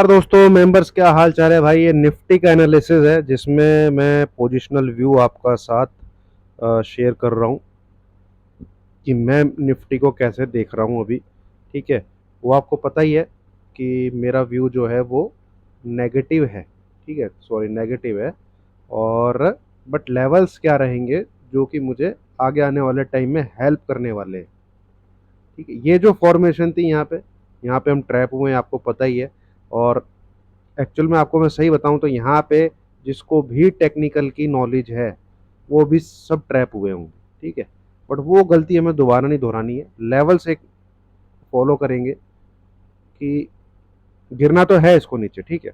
यार दोस्तों मेंबर्स, क्या हाल चाल है भाई। ये निफ्टी का एनालिसिस है जिसमें मैं पोजिशनल व्यू आपका साथ शेयर कर रहा हूँ कि मैं निफ्टी को कैसे देख रहा हूँ अभी। ठीक है, वो आपको पता ही है कि मेरा व्यू जो है वो नेगेटिव है। ठीक है, सॉरी नेगेटिव है। और बट लेवल्स क्या रहेंगे जो कि मुझे आगे आने वाले टाइम में हेल्प करने वाले हैं। ठीक है, ये जो फॉर्मेशन थी यहाँ पे हम ट्रैप हुए हैं, आपको पता ही है। और एक्चुअल में आपको मैं सही बताऊं तो यहाँ पे जिसको भी टेक्निकल की नॉलेज है वो भी सब ट्रैप हुए होंगे। ठीक है, बट वो गलती हमें दोबारा नहीं दोहरानी है। लेवल्स एक फॉलो करेंगे कि गिरना तो है इसको नीचे, ठीक है,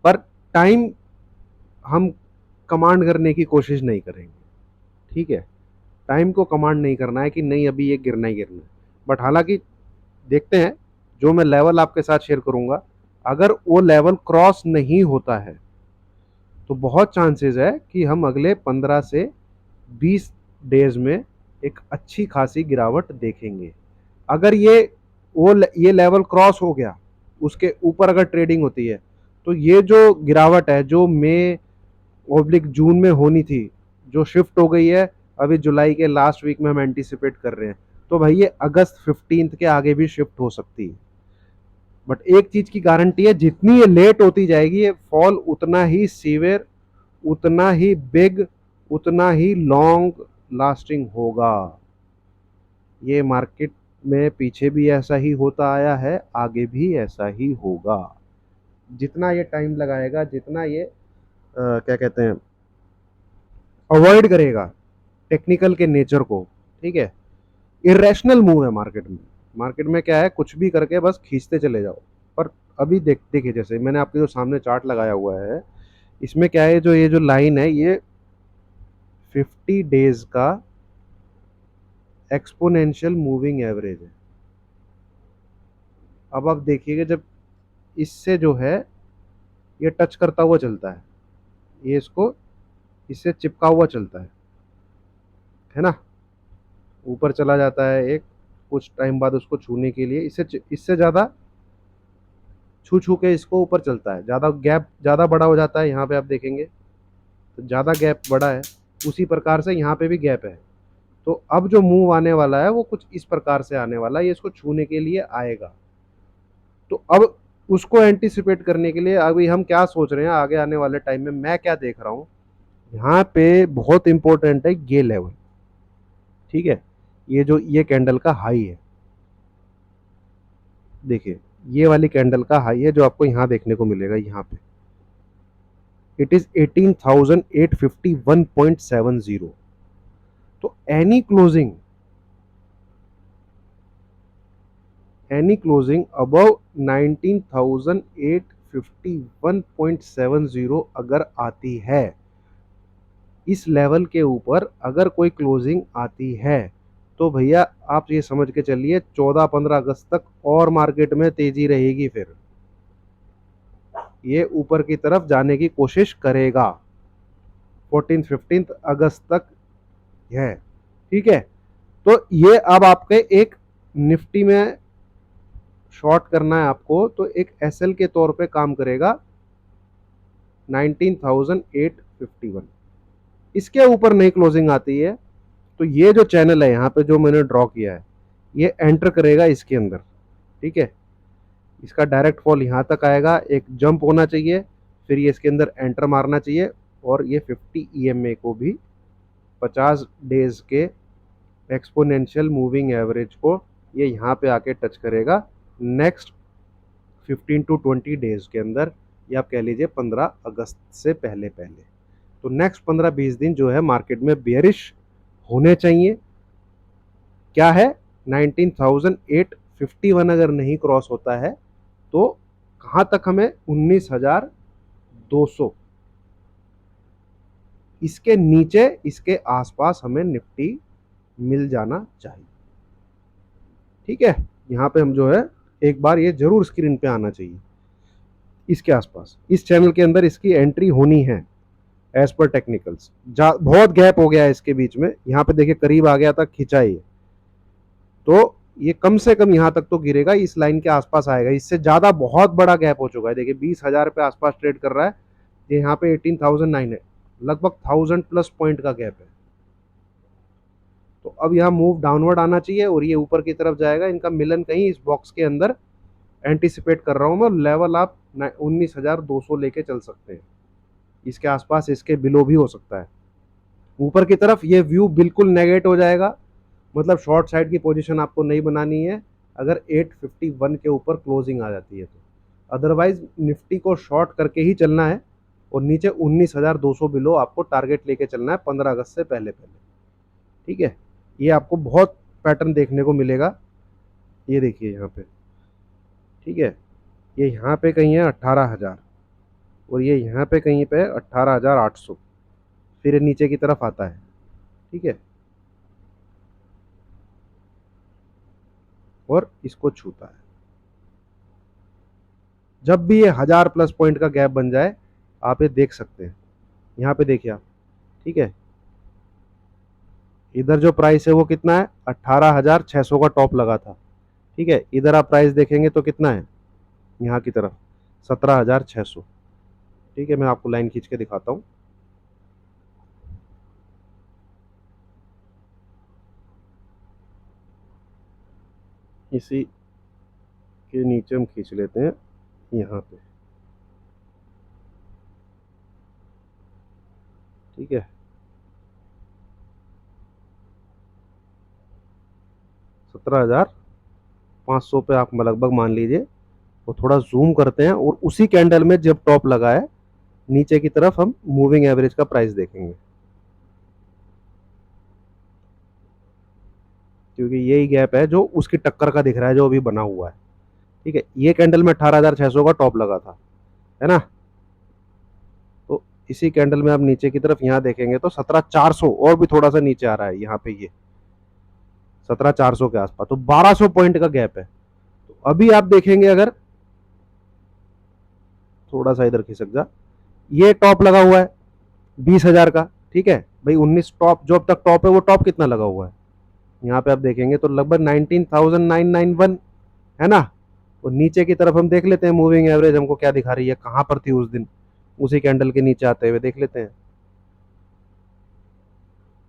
पर टाइम हम कमांड करने की कोशिश नहीं करेंगे। ठीक है, टाइम को कमांड नहीं करना है कि नहीं अभी ये गिरना ही गिरना है। बट हालांकि देखते हैं, जो मैं लेवल आपके साथ शेयर करूंगा, अगर वो लेवल क्रॉस नहीं होता है तो बहुत चांसेस है कि हम अगले 15 से 20 डेज में एक अच्छी खासी गिरावट देखेंगे। अगर ये लेवल क्रॉस हो गया, उसके ऊपर अगर ट्रेडिंग होती है, तो ये जो गिरावट है जो मई ओब्लिक जून में होनी थी, जो शिफ्ट हो गई है अभी जुलाई के लास्ट वीक में हम एंटीसिपेट कर रहे हैं, तो भाई ये अगस्त 15 के आगे भी शिफ्ट हो सकती है। बट एक चीज की गारंटी है, जितनी ये लेट होती जाएगी ये फॉल उतना ही सीवियर, उतना ही बिग, उतना ही लॉन्ग लास्टिंग होगा। ये मार्केट में पीछे भी ऐसा ही होता आया है, आगे भी ऐसा ही होगा। जितना ये टाइम लगाएगा, जितना ये क्या कहते हैं, अवॉइड करेगा टेक्निकल के नेचर को। ठीक है, इरेशनल मूव है मार्केट में। मार्केट में क्या है, कुछ भी करके बस खींचते चले जाओ। पर अभी देखिए, जैसे मैंने आपके जो सामने चार्ट लगाया हुआ है, इसमें क्या है, जो ये जो लाइन है ये 50 डेज का एक्सपोनेंशियल मूविंग एवरेज है। अब आप देखिएगा, जब इससे जो है ये टच करता हुआ चलता है, ये इसको इससे चिपका हुआ चलता है ना, ऊपर चला जाता है एक, कुछ टाइम बाद उसको छूने के लिए इससे इससे ज़्यादा छू छू के इसको ऊपर चलता है, ज़्यादा गैप ज़्यादा बड़ा हो जाता है। यहाँ पे आप देखेंगे तो ज़्यादा गैप बड़ा है, उसी प्रकार से यहाँ पे भी गैप है। तो अब जो मूव आने वाला है वो कुछ इस प्रकार से आने वाला है, ये इसको छूने के लिए आएगा। तो अब उसको एंटिसिपेट करने के लिए अभी हम क्या सोच रहे हैं आगे आने वाले टाइम में, मैं क्या देख रहा हूँ, यहाँ पे बहुत इंपॉर्टेंट है ये लेवल। ठीक है, ये जो ये कैंडल का हाई है, देखिए ये वाली कैंडल का हाई है जो आपको यहाँ देखने को मिलेगा, यहाँ पे इट इज 18,851.70। तो एनी क्लोजिंग अबव 19,851.70 अगर आती है, इस लेवल के ऊपर अगर कोई क्लोजिंग आती है, तो भैया आप ये समझ के चलिए 14-15 अगस्त तक और मार्केट में तेजी रहेगी। फिर ये ऊपर की तरफ जाने की कोशिश करेगा 14-15 अगस्त तक है। ठीक है, तो ये अब आपके एक निफ्टी में शॉर्ट करना है आपको, तो एक एसएल के तौर पे काम करेगा 19,851। इसके ऊपर नई क्लोजिंग आती है तो ये जो चैनल है यहाँ पे जो मैंने ड्रॉ किया है, ये एंटर करेगा इसके अंदर। ठीक है, इसका डायरेक्ट फॉल यहाँ तक आएगा, एक जंप होना चाहिए, फिर ये इसके अंदर एंटर मारना चाहिए, और ये 50 ईएमए को भी 50 डेज के एक्सपोनेंशियल मूविंग एवरेज को ये यहाँ पे आके टच करेगा नेक्स्ट 15 टू 20 डेज के अंदर, या आप कह लीजिए 15 अगस्त से पहले पहले। तो नेक्स्ट 15-20 दिन जो है मार्केट में बेयरिश होने चाहिए। क्या है, 19,851 अगर नहीं क्रॉस होता है तो कहाँ तक हमें, 19,200, इसके नीचे इसके आसपास हमें निफ्टी मिल जाना चाहिए। ठीक है, यहाँ पे हम जो है एक बार ये जरूर स्क्रीन पे आना चाहिए, इसके आसपास इस चैनल के अंदर इसकी एंट्री होनी है एज पर टेक्निकल्स। बहुत गैप हो गया है इसके बीच में, यहाँ पे देखिए करीब आ गया था, खिंचा ही। तो ये कम से कम यहाँ तक तो गिरेगा, इस लाइन के आसपास आएगा, इससे ज़्यादा बहुत बड़ा गैप हो चुका है। देखिए 20,000 पे आसपास ट्रेड कर रहा है, ये यहाँ पे 18,009 है, लगभग 1000 प्लस पॉइंट का गैप है। तो अब यहाँ मूव डाउनवर्ड आना चाहिए और ये ऊपर की तरफ जाएगा, इनका मिलन कहीं इस बॉक्स के अंदर एंटिसिपेट कर रहा हूँ मैं। लेवल आप 19,200 लेके चल सकते हैं, इसके आसपास, इसके बिलो भी हो सकता है। ऊपर की तरफ ये व्यू बिल्कुल नेगेट हो जाएगा, मतलब शॉर्ट साइड की पोजीशन आपको नहीं बनानी है अगर 851 के ऊपर क्लोजिंग आ जाती है तो। अदरवाइज निफ्टी को शॉर्ट करके ही चलना है और नीचे 19,200 बिलो आपको टारगेट लेके चलना है 15 अगस्त से पहले पहले। ठीक है, ये आपको बहुत पैटर्न देखने को मिलेगा। ये देखिए यहाँ पे, ठीक है, ये यहाँ पे कहीं है 18,000 और ये यहाँ पे कहीं पे 18,800, फिर ये नीचे की तरफ आता है। ठीक है, और इसको छूता है। जब भी ये 1000 प्लस पॉइंट का गैप बन जाए आप ये देख सकते हैं। यहाँ पे देखिए आप, ठीक है, इधर जो प्राइस है वो कितना है, 18,600 का टॉप लगा था। ठीक है, इधर आप प्राइस देखेंगे तो कितना है, यहाँ की तरफ 17,600। ठीक है, मैं आपको लाइन खींच के दिखाता हूँ। इसी के नीचे हम खींच लेते हैं यहाँ पे। ठीक है, 17,500 पे आप लगभग मान लीजिए। वो थोड़ा जूम करते हैं और उसी कैंडल में जब टॉप लगा है नीचे की तरफ हम मूविंग एवरेज का प्राइस देखेंगे, क्योंकि यही गैप है जो उसकी टक्कर का दिख रहा है जो अभी बना हुआ है। ठीक है, ये कैंडल में 18,600 का टॉप लगा था, है ना। तो इसी कैंडल में आप नीचे की तरफ यहाँ देखेंगे तो 17,400 और भी थोड़ा सा नीचे आ रहा है, यहाँ पे ये 17,400 के आसपास, तो 1200 पॉइंट का गैप है। तो अभी आप देखेंगे, अगर थोड़ा सा इधर खिसक जा, ये टॉप लगा हुआ है 20,000 का। ठीक है भाई, 19 टॉप, जो अब तक टॉप है वो टॉप कितना लगा हुआ है, यहाँ पे आप देखेंगे तो लगभग 19,991, है ना। और नीचे की तरफ हम देख लेते हैं मूविंग एवरेज हमको क्या दिखा रही है, कहां पर थी उस दिन, उसी कैंडल के नीचे आते हुए देख लेते हैं।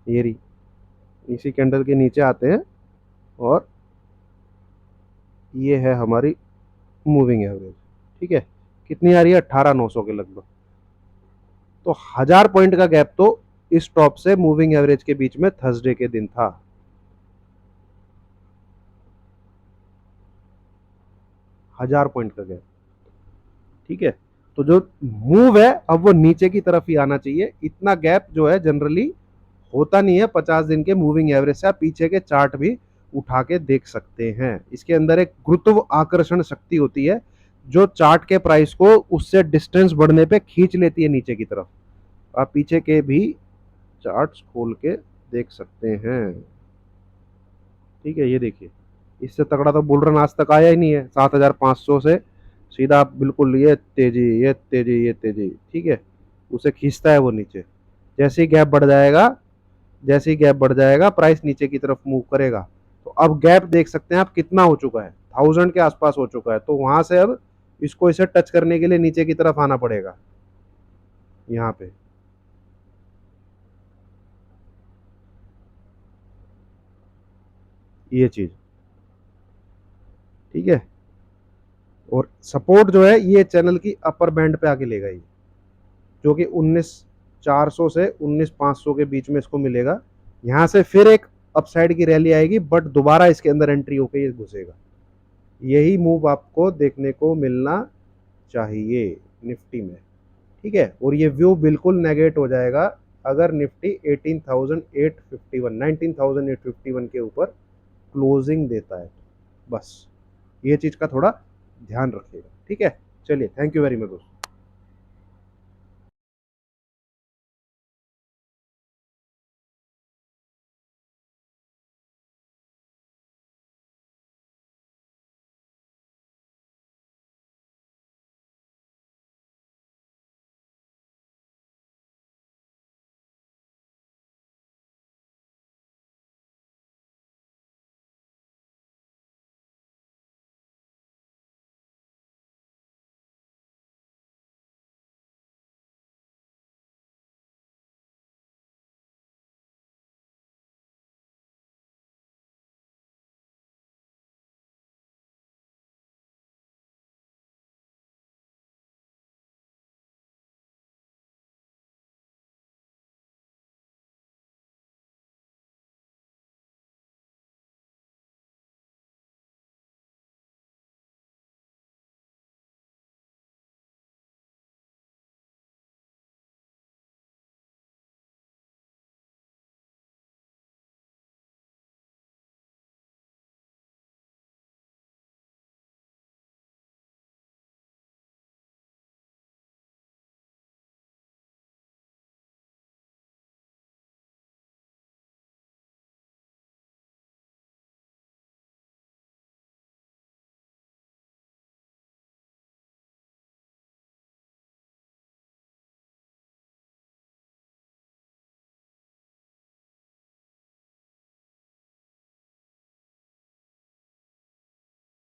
ये रही, इसी कैंडल के नीचे आते हैं और ये है हमारी मूविंग एवरेज। ठीक है, कितनी आ रही है, 18,900 के लगभग। तो 1000 पॉइंट का गैप तो इस टॉप से मूविंग एवरेज के बीच में थर्सडे के दिन था। 1000 पॉइंट का गैप। ठीक है, तो जो मूव है अब वो नीचे की तरफ ही आना चाहिए। इतना गैप जो है जनरली होता नहीं है 50 दिन के मूविंग एवरेज से। आप पीछे के चार्ट भी उठा के देख सकते हैं, इसके अंदर एक गुरुत्व आकर्षण शक्ति होती है जो चार्ट के प्राइस को उससे डिस्टेंस बढ़ने पे खींच लेती है नीचे की तरफ। आप पीछे के भी चार्ट्स खोल के देख सकते हैं। ठीक है, ये देखिए, इससे तगड़ा तो बुल रन आज तक आया ही नहीं है। 7,500 से सीधा बिल्कुल ये तेजी, ये तेजी, ये तेजी। ठीक है, उसे खींचता है वो नीचे। जैसे ही गैप बढ़ जाएगा, जैसे ही गैप बढ़ जाएगा प्राइस नीचे की तरफ मूव करेगा। तो अब गैप देख सकते हैं आप कितना हो चुका है, 1000 के आसपास हो चुका है। तो वहां से अब इसको इसे टच करने के लिए नीचे की तरफ आना पड़ेगा, यहाँ पे। ये चीज, ठीक है। और सपोर्ट जो है ये चैनल की अपर बैंड पे आके लेगा, ये जो कि 19,400 से 19,500 के बीच में इसको मिलेगा। यहाँ से फिर एक अपसाइड की रैली आएगी, बट दोबारा इसके अंदर एंट्री होकर ये घुसेगा। यही मूव आपको देखने को मिलना चाहिए निफ्टी में। ठीक है, और ये व्यू बिल्कुल नेगेट हो जाएगा अगर निफ्टी 18,851 19,851 के ऊपर क्लोजिंग देता है। बस ये चीज़ का थोड़ा ध्यान रखिएगा। ठीक है, चलिए, थैंक यू वेरी मच दोस्तों।